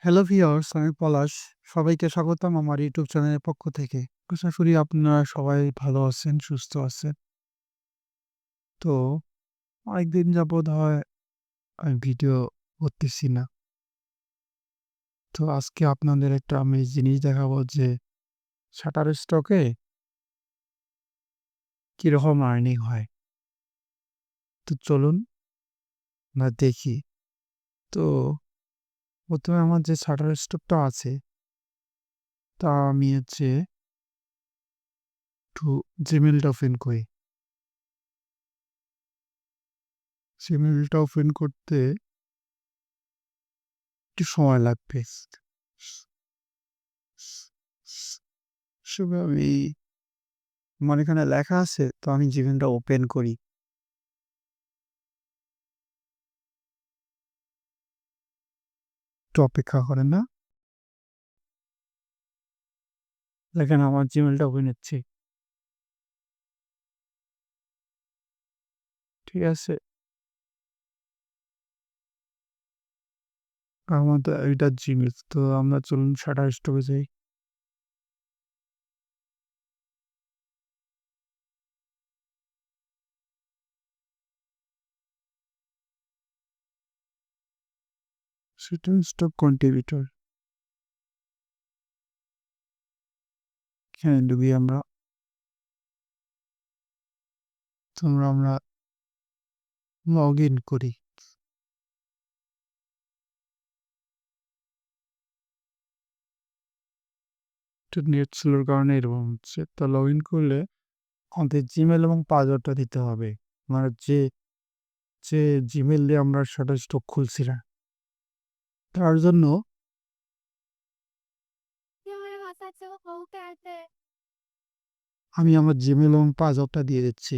Hello viewers, আমি পলাশ। সবাইকে স্বাগতম আমার ইউটিউব চ্যানেলের পক্ষ থেকে। আশা করি আপনারা সবাই ভালো আছেন, সুস্থ আছেন। তো অনেকদিন যাবৎ হয় আমি ভিডিও করতেছি না। তো আজকে আপনাদের একটা আমি জিনিস দেখাবো যে শাটারস্টকে কিরকম আর্নিং হয়। তো চলুন আমরা দেখি। তো ১ম এ আমার যে শাটারস্টকটা আছে তা আমি একটু জিমেইলটা ওপেন করি। জিমেইলটা ওপেন করতে একটু সময় লাগবে। আসলে আমার এখানে লেখা আছে, তো আমি জিমেইলটা ওপেন করি। একটু অপেক্ষা করেন না? দেখেন আমার জিমেইলটা ওপেন হচ্ছে। ঠিক আছে? আমাদের এটা জিমেইল। তো আমরা চলুন শাটারস্টকে যাই। Shutterstock contributor. এখানে ঢুকি আমরা। আমরা লগ ইন করি। একটু নেট স্লোর কারণে এরকম হচ্ছে। তো লগ ইন করলে আমাদের জিমেইল এবং পাসওয়ার্ডটা দিতে হবে। মানে যে জিমেইল দিয়ে আমরা শাটারস্টক খুলছিলাম। তার জন্য আমি আমার জিমেইল এবং পাসওয়ার্ডটা দিয়ে দিচ্ছি।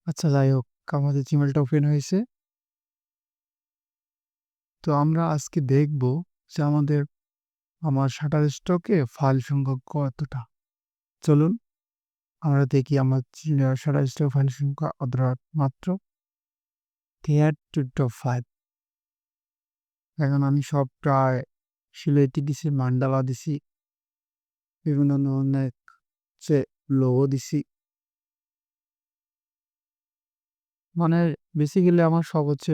আচ্ছা, যাই হোক, আমাদের জিমেইলটা ওপেন হয়েছে। তো আমরা আজকে দেখব যে আমার শাটারস্টকে ফাইল সংখ্যা কতটা। চলুন আমরা দেখি আমার শাটারস্টক ফাইল সংখ্যা মাত্র 325। এখন আমি সব প্রায় সিলেটি দিছি, মান্ডালা দিছি, বিভিন্ন ধরনের হচ্ছে লোগো দিছি। মানে বেসিক্যালি আমার সব হচ্ছে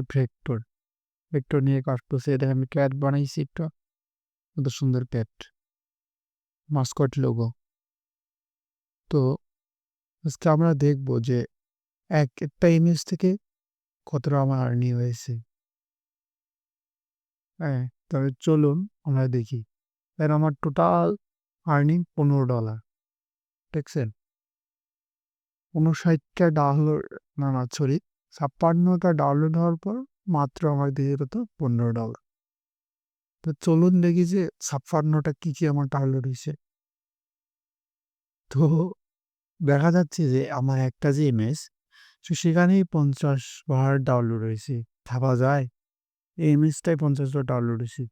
ভেক্টর নিয়ে কাজ করছে। এটা আমি ক্যাট বানাইছি, একটা কত সুন্দর ক্যাট, মাস্কট লোগো। তো আজকে আমরা দেখব যে একটা ইমেজ থেকে কতটা আমার আর্নিং হয়েছে। হ্যাঁ, তবে চলুন আমরা দেখি। এর আমার টোটাল আর্নিং $15। দেখছেন? ৫৯টা ডাউনলোড, না, না, সরি, ৫৬টা ডাউনলোড হওয়ার পর মাত্র আমার দিয়ে কত $15। তো চলুন দেখি যে ৫৬টা কি আমার ডাউনলোড হইছে। তো দেখা যাচ্ছে যে আমার একটা যে ইমেজ, সেখানেই ৫০ বার ডাউনলোড হয়েছে। ভাবা যায়? এই ইমেজটাই ৫০ বার ডাউনলোড হইছে।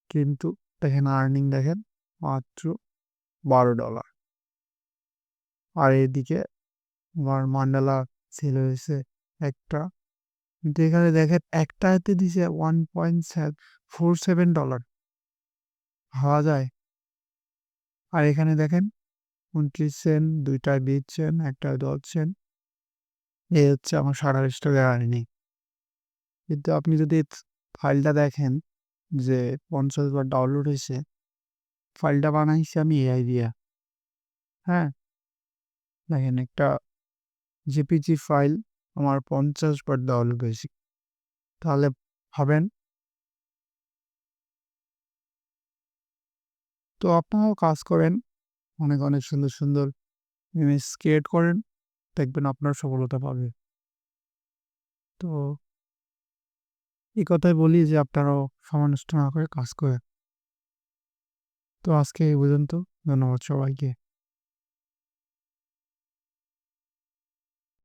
কিন্তু দেখেন আর্নিং দেখেন মাত্র $12। আর এদিকে আমার মান্ডালা সেল হয়েছে একটা। কিন্তু এখানে দেখেন একটাতে দিছে $1.47। ভাবা যায়? আর এখানে দেখেন ২৯ সেন্ট, ২টায় ২০ সেন্ট, একটায় ১০ সেন্ট। এই হচ্ছে আমার শাটারস্টকের আর্নিং। কিন্তু আপনি যদি ফাইলটা দেখেন যে ৫০ বার ডাউনলোড হয়েছে, ফাইলটা বানাইছি আমি এআই দিয়া। হ্যাঁ? দেখেন একটা জেপিজি ফাইল আমার ৫০ বার ডাউনলোড হয়েছে। তাহলে ভাবেন। তো আপনারাও কাজ করেন। অনেক সুন্দর, সুন্দর ইমেজ ক্রিয়েট করেন। দেখবেন আপনার সফলতা পাবে। তো এই কথাই বলি যে আপনারাও সময় নষ্ট না করে কাজ করেন। তো আজকে এই পর্যন্ত। ধন্যবাদ সবাইকে।